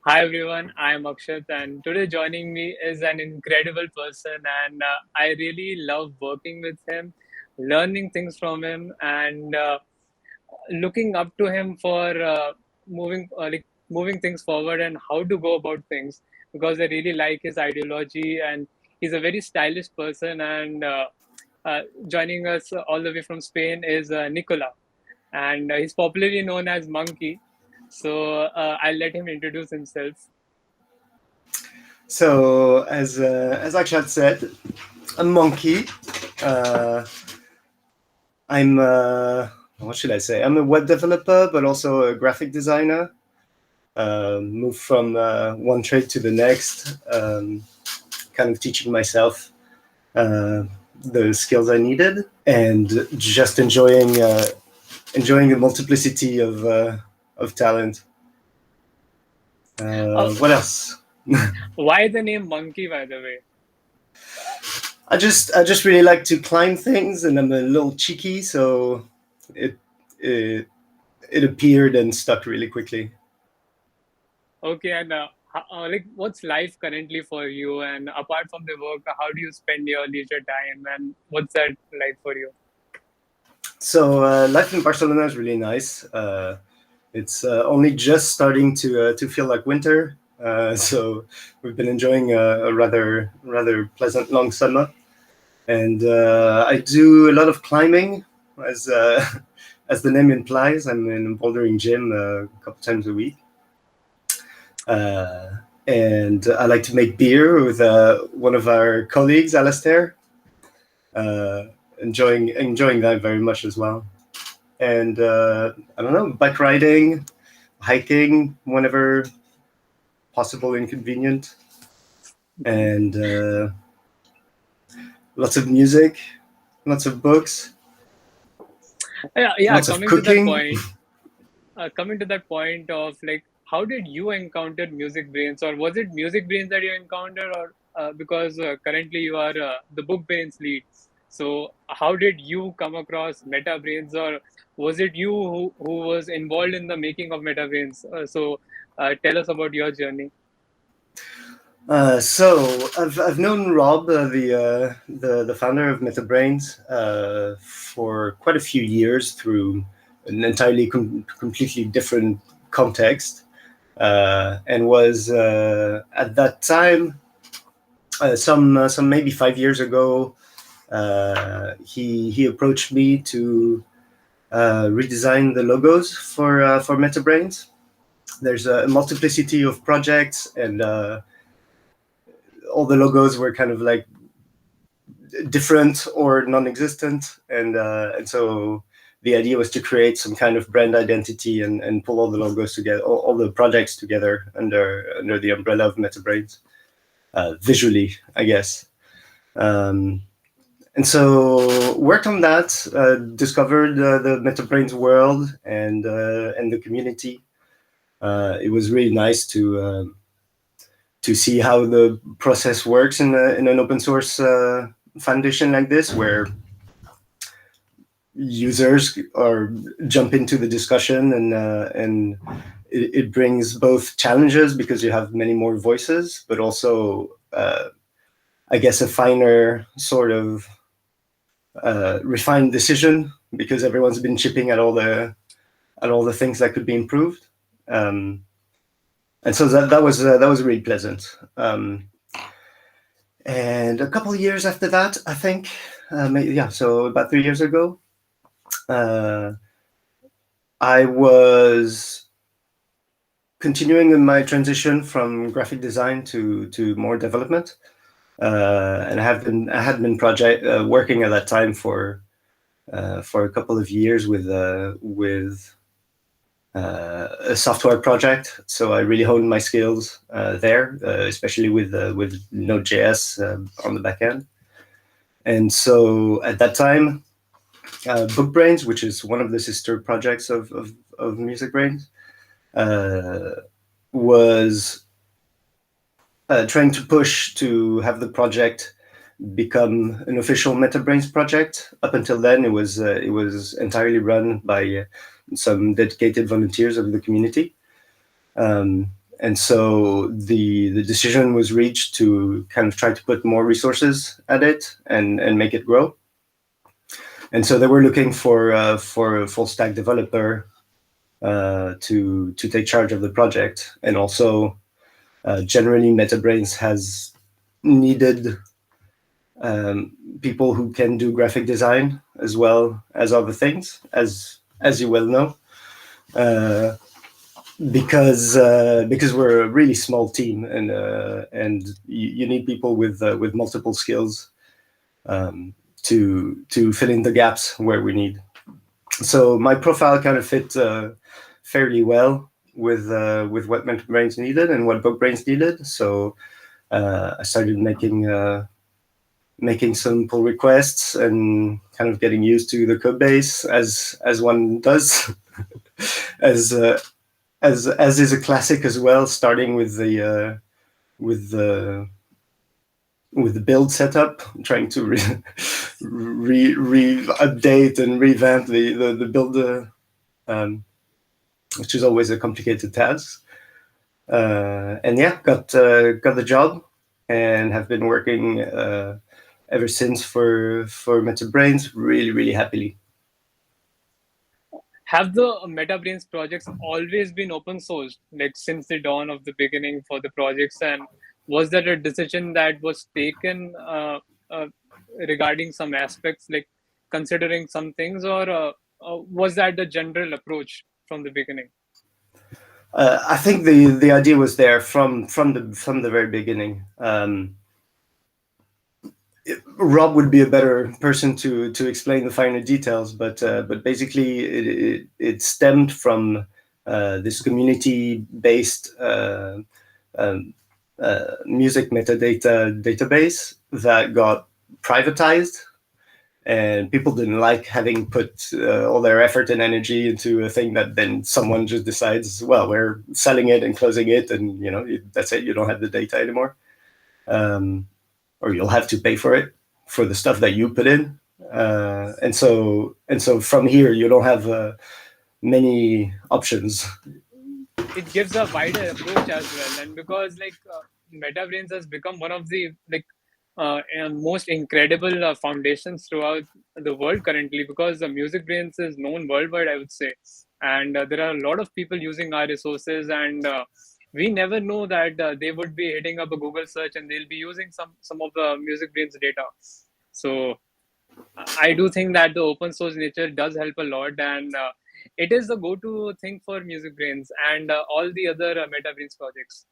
Hi everyone, I am Akshat, and today joining me is an incredible person, and I really love working with him, learning things from him, and looking up to him for moving things forward and how to go about things. Because I really like his ideology, and he's a very stylish person. And joining us all the way from Spain is Nicola, and he's popularly known as Monkey. So I'll let him introduce himself. So, as Akshat said, I'm Monkey. Uh, I'm what should I say? I'm a web developer, but also a graphic designer. Moved from one trade to the next, kind of teaching myself uh, the skills I needed, and just enjoying the multiplicity of talent. Uh, What else? why the name Monkey, by the way? I just really like to climb things, and I'm a little cheeky, so it it, it appeared and stuck really quickly. Okay, and like, what's life currently for you? And apart from the work, how do you spend your leisure time? And what's that like for you? So life in Barcelona is really nice. It's only just starting to feel like winter, so we've been enjoying a rather pleasant long summer, and I do a lot of climbing, as as the name implies. I'm in a bouldering gym a couple times a week. Uh, and I like to make beer with one of our colleagues, Alastair. Uh, enjoying that very much as well. And I don't know, bike riding, hiking whenever possible and convenient, and lots of music, lots of books, Yeah. lots of cooking. Coming to that point of like, how did you encounter music brains, or was it music brains that you encountered, or because currently you are the book brains lead? So how did you come across MetaBrainz, or was it you who was involved in the making of MetaBrainz? So tell us about your journey. So I've known Rob, the founder of MetaBrainz, for quite a few years through an entirely completely different context, and was at that time some maybe 5 years ago. He approached me to redesign the logos for MetaBrainz. There's a multiplicity of projects, and all the logos were kind of like different or non-existent, and so the idea was to create some kind of brand identity and pull all the logos together, all the projects together under the umbrella of MetaBrainz, visually, I guess. Um, and so worked on that, discovered the MetaBrainz world and the community. It was really nice to see how the process works in an open source foundation like this, where users are jump into the discussion, and it brings both challenges because you have many more voices, but also I guess a finer sort of refined decision because everyone's been chipping at all the things that could be improved. Um, and so that was really pleasant. And a couple of years after that, I think, maybe, yeah, so about 3 years ago, uh, I was continuing in my transition from graphic design to more development, and I had been project working at that time for a couple of years with a software project. So I really honed my skills there, especially with Node.js on the back end. And so at that time, BookBrainz, which is one of the sister projects of MusicBrainz, was trying to push to have the project become an official MetaBrainz project. Up until then, it was entirely run by some dedicated volunteers of the community. Um, and so the decision was reached to kind of try to put more resources at it and make it grow. And so they were looking for a full stack developer to take charge of the project, and also generally MetaBrainz has needed people who can do graphic design as well as other things, as you well know, because we're a really small team, and you need people with multiple skills to fill in the gaps where we need. So my profile kind of fit fairly well with what MetaBrainz needed and what BookBrainz needed. So I started making some pull requests and kind of getting used to the code base as one does, as is a classic as well. Starting with the build setup, trying to update and revamp the build, which is always a complicated task. And yeah, got the job and have been working ever since for MetaBrainz really happily. Have the MetaBrainz projects always been open sourced, like since the dawn of the beginning for the projects? And was that a decision that was taken regarding some aspects, like considering some things, or was that the general approach from the beginning? I think the idea was there from the very beginning. Rob would be a better person to explain the finer details, but basically it stemmed from this community-based music metadata database that got privatized, and people didn't like having put all their effort and energy into a thing that then someone just decides, well, we're selling it and closing it, and that's it. You don't have the data anymore. Or you'll have to pay for it for the stuff that you put in. And so from here, you don't have many options. It gives a wider approach as well, and because MetaBrainz has become one of the most incredible foundations throughout the world currently, because the MusicBrainz is known worldwide, I would say, and there are a lot of people using our resources, and we never know that they would be hitting up a Google search and they'll be using some of the MusicBrainz data. So I do think that the open source nature does help a lot, and it is the go-to thing for MusicBrainz and all the other MetaBrainz projects.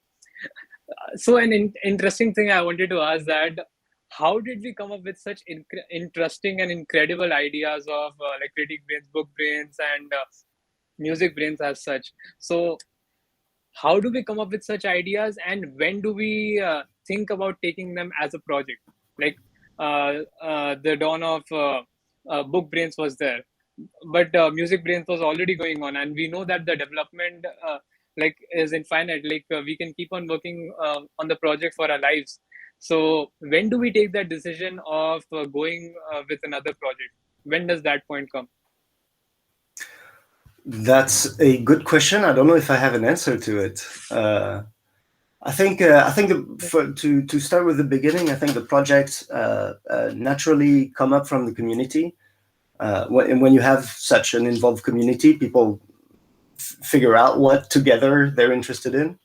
So an interesting thing I wanted to ask, that how did we come up with such interesting and incredible ideas of like CriticBrainz, BookBrainz, and MusicBrainz as such? So how do we come up with such ideas, and when do we think about taking them as a project? Like the dawn of BookBrainz was there, but MusicBrainz was already going on, and we know that the development is infinite. We can keep on working on the project for our lives. So when do we take that decision of going with another project? When does that point come? That's a good question. I don't know if I have an answer to it. I think to start with the beginning, I think the projects naturally come up from the community. When you have such an involved community, people figure out what together they're interested in.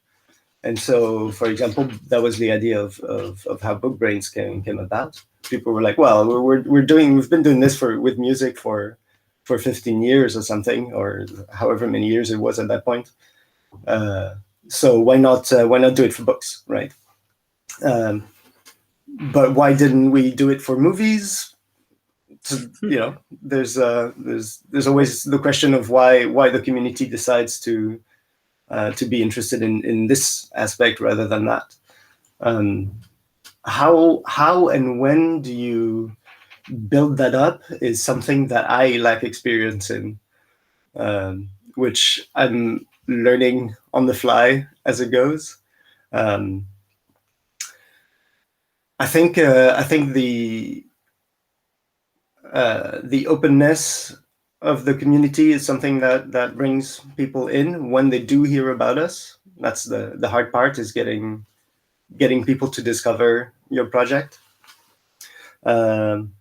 And so, for example, that was the idea of how BookBrainz came about. People were like, "Well, we've been doing this with music for 15 years or something, or however many years it was at that point. So why not do it for books, right? But why didn't we do it for movies? So, there's always the question of why the community decides to be interested in this aspect rather than that. How and when do you build that up is something that I lack experience in, which I'm learning on the fly as it goes. I think the openness of the community is something that brings people in when they do hear about us. That's the hard part, is getting people to discover your project. And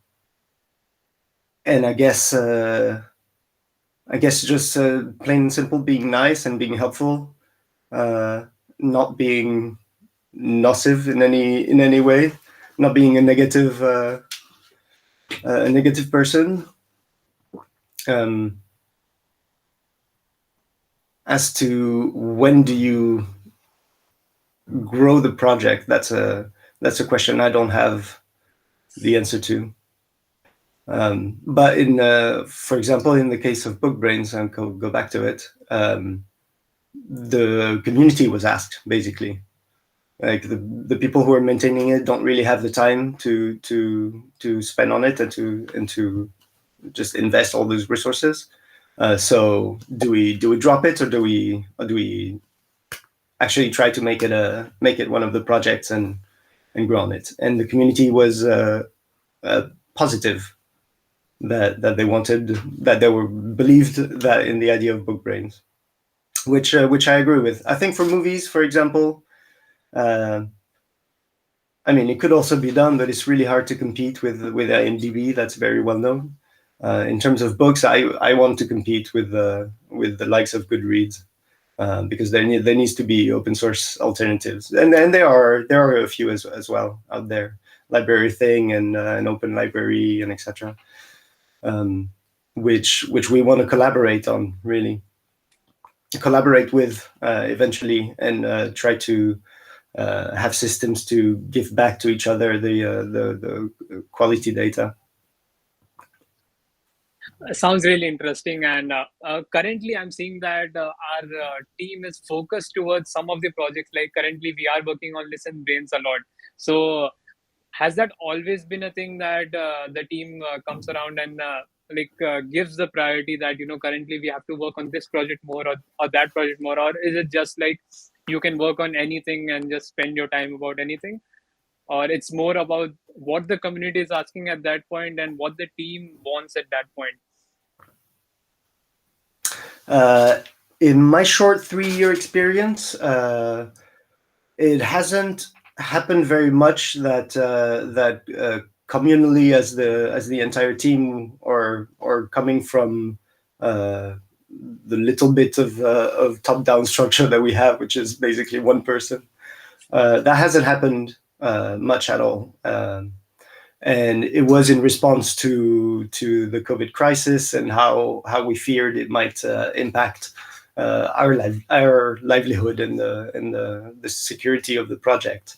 I guess just plain and simple, being nice and being helpful, not being nocive in any way, not being a negative person. As to when do you grow the project, that's a question I don't have the answer to. But in for example, in the case of BookBrainz, and go back to it, the community was asked, basically. Like the people who are maintaining it don't really have the time to spend on it and to just invest all those resources. So do we drop it, or do we actually try to make it one of the projects and grow on it? And the community was positive that they wanted, that they were believed that in the idea of BookBrainz, which I agree with. I think for movies, for example, I mean, it could also be done, but it's really hard to compete with IMDb. That's very well known. In terms of books, I want to compete with the likes of Goodreads, because there needs to be open source alternatives, and there are a few as well out there, Library Thing and an Open Library and etc. Which we want to collaborate on, really collaborate with eventually, and try to have systems to give back to each other the quality data. Sounds really interesting. And currently, I'm seeing that our team is focused towards some of the projects. Like currently, we are working on Listen Brains a lot. So, has that always been a thing that the team comes around and gives the priority that currently we have to work on this project more, or that project more, or is it just like you can work on anything and just spend your time about anything? Or it's more about what the community is asking at that point and what the team wants at that point? In my short 3-year experience, it hasn't happened very much that communally, as the entire team, or coming from the little bit of top-down structure that we have, which is basically one person. That hasn't happened much at all. And it was in response to the COVID crisis and how we feared it might impact our livelihood and the security of the project.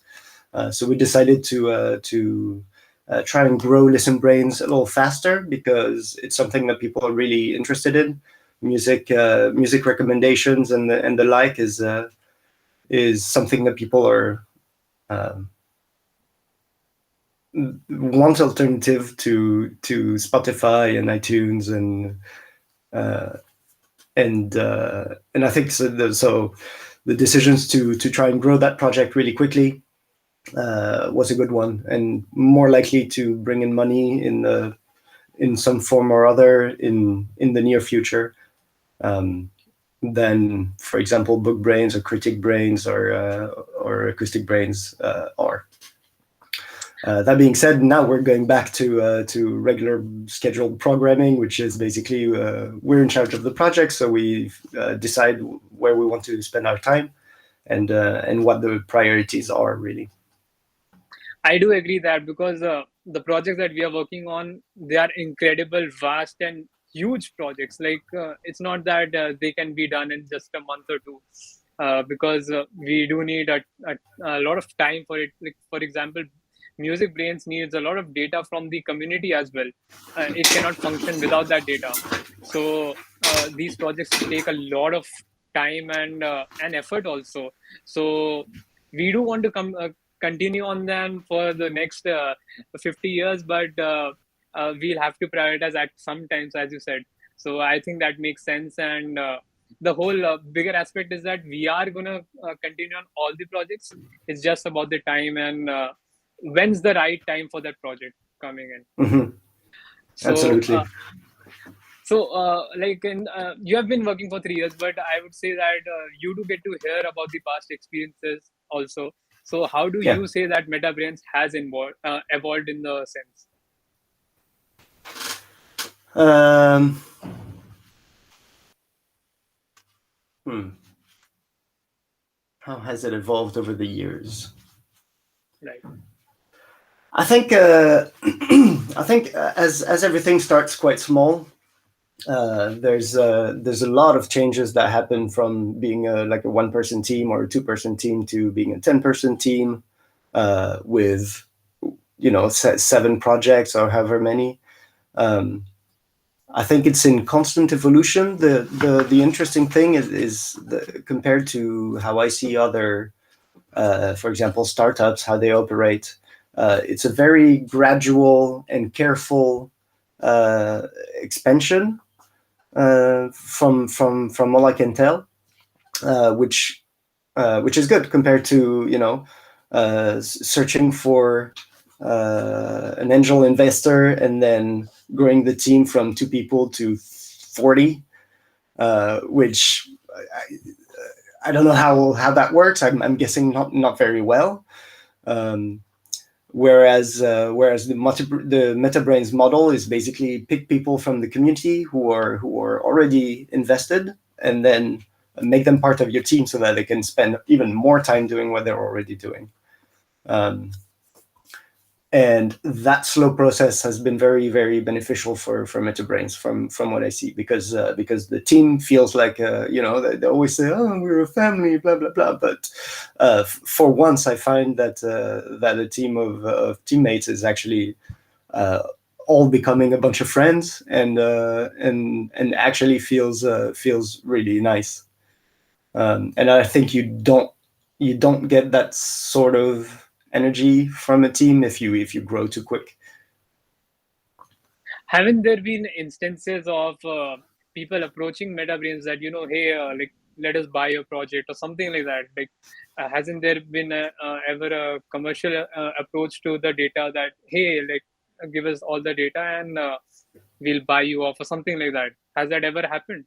So we decided to try and grow Listen Brains a little faster, because it's something that people are really interested in. Music recommendations and the like is something that people are want alternative to Spotify and iTunes and I think so the decisions to try and grow that project really quickly was a good one, and more likely to bring in money in some form or other in the near future than, for example, BookBrainz or CriticBrainz or AcousticBrainz are. That being said, now we're going back to regular scheduled programming, which is basically we're in charge of the project, so we decide where we want to spend our time and what the priorities are, really. I do agree that, because the projects that we are working on, they are incredible, vast, and huge projects. Like it's not that they can be done in just a month or two, because we do need a lot of time for it. Like, for example, Music Brains needs a lot of data from the community as well. It cannot function without that data. So these projects take a lot of time and effort also. So we do want to continue on them for the next 50 years, but we'll have to prioritize at some times, as you said. So I think that makes sense. And the whole bigger aspect is that we are going to continue on all the projects. It's just about the time and when's the right time for that project coming in. Mm-hmm. So Absolutely. So, you have been working for 3 years, but I would say that you do get to hear about the past experiences also. So, how do Yeah. you say that MetaBrainz has evolved in the sense? Um, hmm. How has it evolved over the years? Right. I think as everything starts quite small, there's a lot of changes that happen from being like a 1-person team or a 2-person team to being a 10-person team with 7 projects or however many. Um, I think it's in constant evolution. The interesting thing is compared to how I see other, for example, startups, how they operate. It's a very gradual and careful expansion, from all I can tell, which is good compared to searching for an angel investor and then growing the team from 2 people to 40, which I don't know how that works. I'm guessing not very well. Um, whereas the MetaBrainz model is basically pick people from the community who are already invested and then make them part of your team so that they can spend even more time doing what they're already doing. Um, and that slow process has been very, very beneficial for MetaBrainz from what I see, because the team feels like they always say, oh, we're a family, blah blah blah, but for once I find that a team of teammates is actually uh, all becoming a bunch of friends, and actually feels really nice. And I think you don't get that sort of energy from a team if you grow too quick. Haven't there been instances of people approaching MetaBrainz that, hey, let us buy your project or something like that? Like, hasn't there been ever a commercial approach to the data that, hey, give us all the data and we'll buy you off or something like that? Has that ever happened?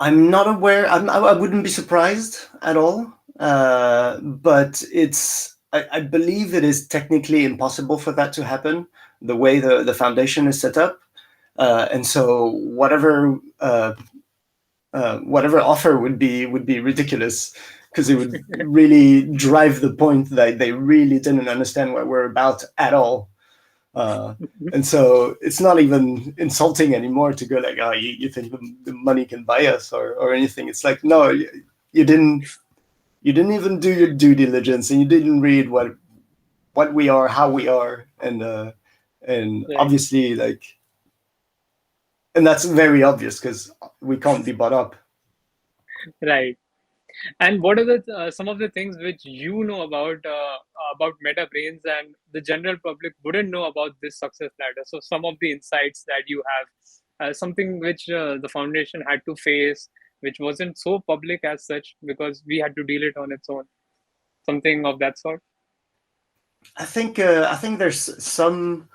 I'm not aware. I wouldn't be surprised at all. But I believe it is technically impossible for that to happen the way the foundation is set up. And so whatever offer would be ridiculous, because it would really drive the point that they really didn't understand what we're about at all. Uh, and so it's not even insulting anymore to go like, oh, you think the money can buy us or anything. It's like, no, you didn't even do your due diligence, and you didn't read what we are, how we are, and Right, obviously, and that's very obvious because we can't be bought up. right. And what are the some of the things which you know about MetaBrainz and the general public wouldn't know about this success ladder? So some of the insights that you have, something which the foundation had to face, which wasn't so public as such because we had to deal it on its own. Something of that sort. I think there's some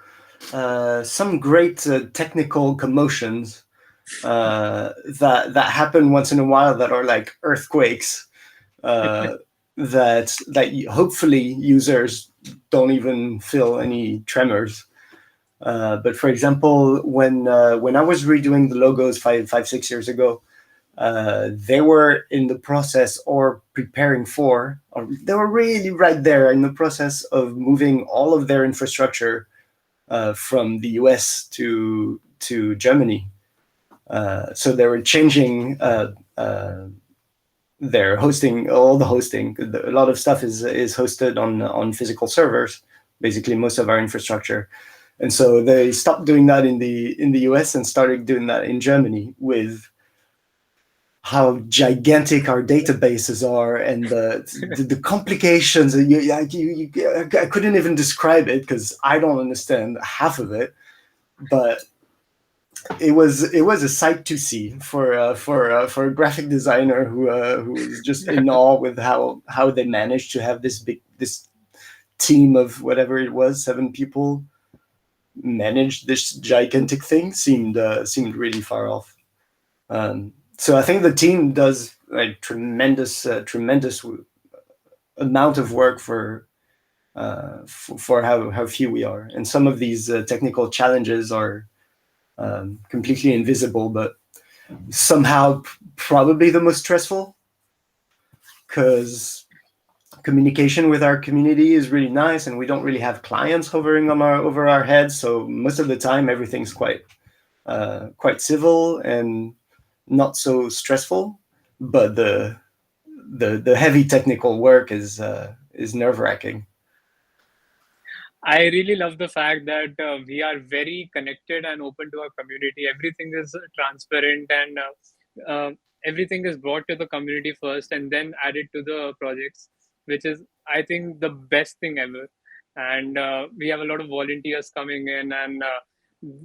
great technical commotions that happen once in a while that are like earthquakes, uh, that hopefully users don't even feel any tremors. But for example, when I was redoing the logos 6 years ago, they were in the process or preparing for, or they were really right there in the process of moving all of their infrastructure from the US to Germany. So they were changing their hosting, all the hosting. A lot of stuff is hosted on physical servers, basically most of our infrastructure. And so they stopped doing that in the US and started doing that in Germany, with how gigantic our databases are and the complications. I couldn't even describe it because I don't understand half of it, but it was a sight to see for a graphic designer who was just in awe with how they managed to have this team of whatever it was, 7 people, manage this gigantic thing seemed really far off. So I think the team does a tremendous amount of work for how few we are, and some of these technical challenges are completely invisible, but somehow probably the most stressful, because communication with our community is really nice, and we don't really have clients hovering over our heads. So most of the time, everything's quite civil and not so stressful. But the heavy technical work is nerve wracking. I really love the fact that we are very connected and open to our community. Everything is transparent, and everything is brought to the community first and then added to the projects, which is, I think, the best thing ever. And we have a lot of volunteers coming in, and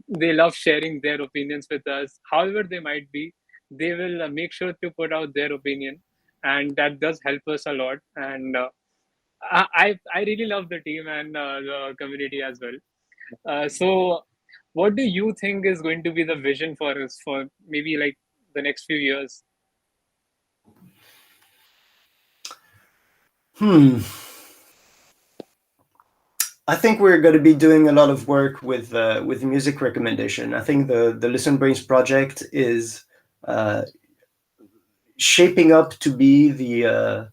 they love sharing their opinions with us. However, they might be, they will make sure to put out their opinion, and that does help us a lot. And I really love the team and the community as well. So, what do you think is going to be the vision for us for maybe like the next few years? Hmm. I think we're going to be doing a lot of work with music recommendation. I think the Listen Brains project is uh, shaping up to be the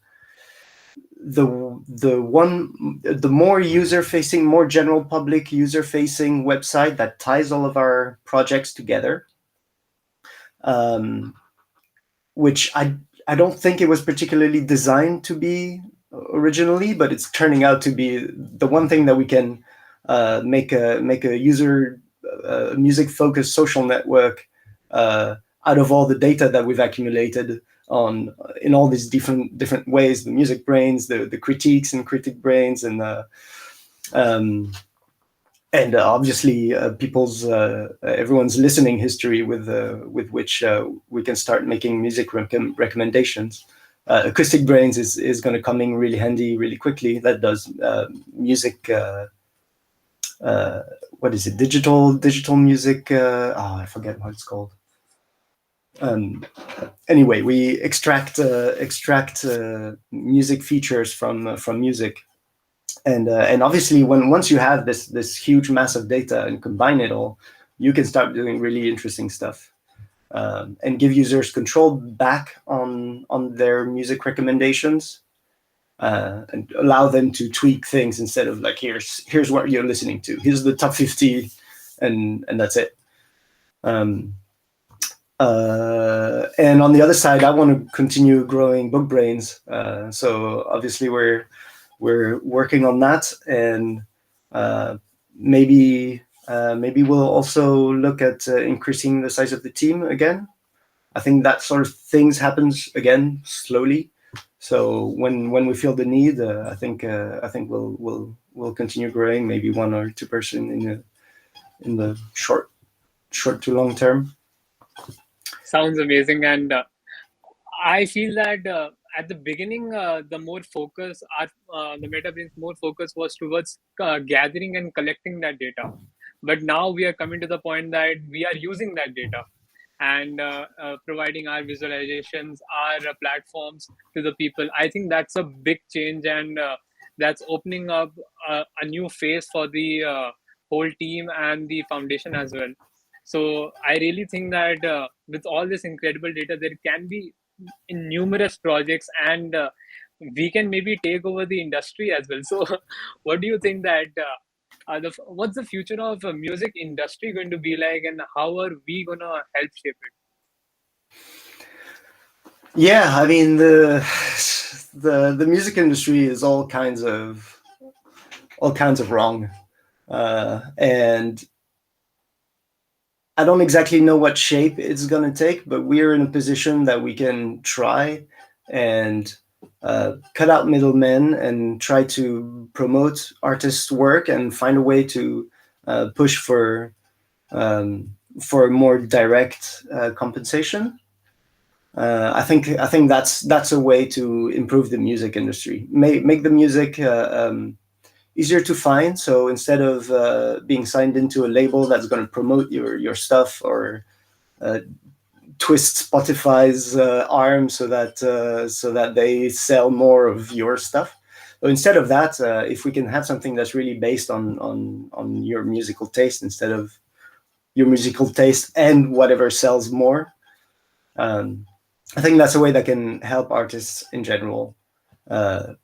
more user facing, more general public user facing website that ties all of our projects together. Um, which I don't think it was particularly designed to be originally, but it's turning out to be the one thing that we can make a user music focused social network out of all the data that we've accumulated on in all these different ways: the music brains, the critiques and critic brains, um, and obviously people's everyone's listening history with which we can start making music recommendations. Acoustic Brains is going to come in really handy really quickly. That does music. Uh, what is it? Digital music. I forget what it's called. Um, anyway, we extract music features from music, and obviously once you have this huge mass of data and combine it all, you can start doing really interesting stuff, and give users control back on their music recommendations, and allow them to tweak things instead of like, here's what you're listening to, here's the top 50, and that's it. And on the other side, I want to continue growing BookBrainz. So obviously we're working on that, and uh, maybe we'll also look at increasing the size of the team again. I think that sort of things happens again slowly. So when we feel the need, I think we'll continue growing, maybe 1 or 2 person in the short to long term. Sounds amazing, and I feel that at the beginning, the more focus, the MetaBrainz more focus was towards gathering and collecting that data. But now we are coming to the point that we are using that data and providing our visualizations, our platforms to the people. I think that's a big change, and that's opening up a new phase for the whole team and the foundation as well. So I really think that with all this incredible data, there can be in numerous projects, and we can maybe take over the industry as well. So, what do you think that what's the future of music industry going to be like, and how are we gonna help shape it? Yeah, I mean the music industry is all kinds of wrong, and I don't exactly know what shape it's going to take, but we're in a position that we can try and cut out middlemen and try to promote artists' work and find a way to push for more direct compensation. I think that's a way to improve the music industry. Make the music easier to find. So instead of being signed into a label that's going to promote your stuff or uh, twist Spotify's arm so that they sell more of your stuff. So instead of that, if we can have something that's really based on your musical taste instead of your musical taste and whatever sells more, I think that's a way that can help artists in general uh,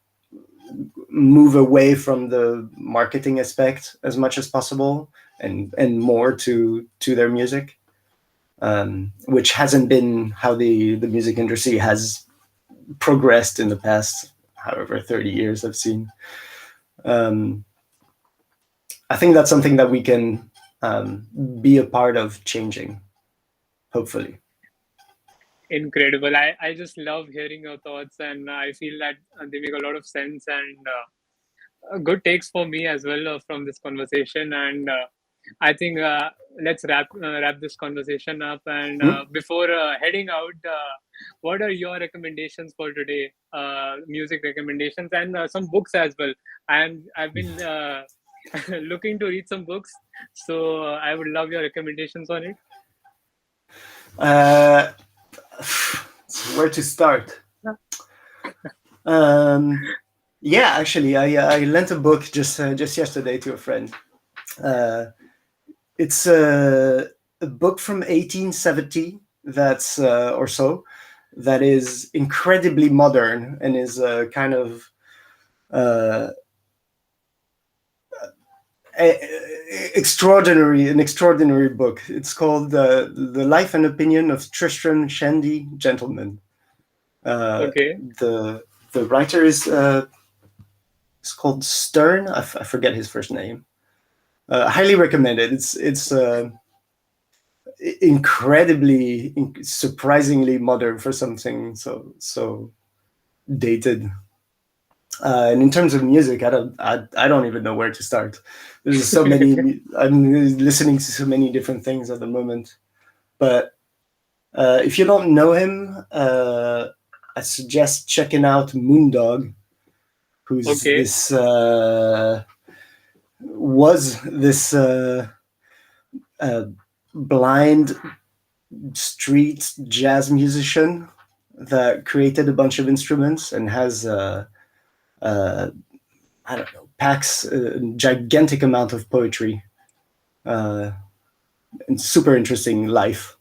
move away from the marketing aspect as much as possible and more to their music, which hasn't been how the music industry has progressed in the past, however 30 years I've seen. Um, I think that's something that we can be a part of changing, hopefully. Incredible. I just love hearing your thoughts, and I feel that they make a lot of sense and good takes for me as well from this conversation. And I think let's wrap this conversation up. And Hmm? before heading out, what are your recommendations for today? Music recommendations and some books as well. I've been looking to read some books, so I would love your recommendations on it. Uh, where to start? Um, yeah, actually, I lent a book just yesterday to a friend. Uh, it's a book from 1870 that's or so that is incredibly modern and is kind of uh, an extraordinary book. It's called The Life and Opinion of Tristram Shandy, Gentleman. Uh, Okay. the the writer is it's called Stern. I forget his first name. Highly recommended. It's incredibly, surprisingly modern for something so dated. And in terms of music, I don't even know where to start. There's so many. I'm listening to so many different things at the moment. But if you don't know him, I suggest checking out Moondog, who's Okay. this was this uh, blind street jazz musician that created a bunch of instruments and has I don't know, packs a gigantic amount of poetry uh, and super interesting life.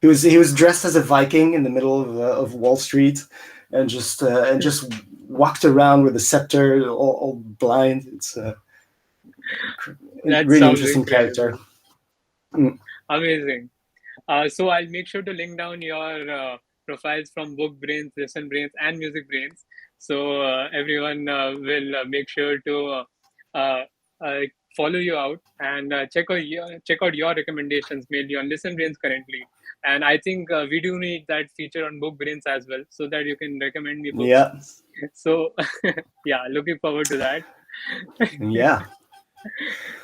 He was dressed as a Viking in the middle of Wall Street, and just walked around with a scepter, all blind. It's a That really sounds interesting character. incredible. Mm. Amazing. So I'll make sure to link down your profiles from BookBrainz, ListenBrainz, and MusicBrainz. So everyone will make sure to uh, uh, follow you out and check out your recommendations mainly on ListenBrainz currently. And I think we do need that feature on BookBrainz as well, so that you can recommend me books. Yeah, So yeah, looking forward to that. yeah,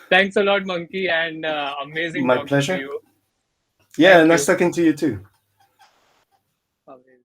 Thanks a lot, Monkey, and amazing my talking to pleasure. you. Yeah, Thank nice you. talking to you too.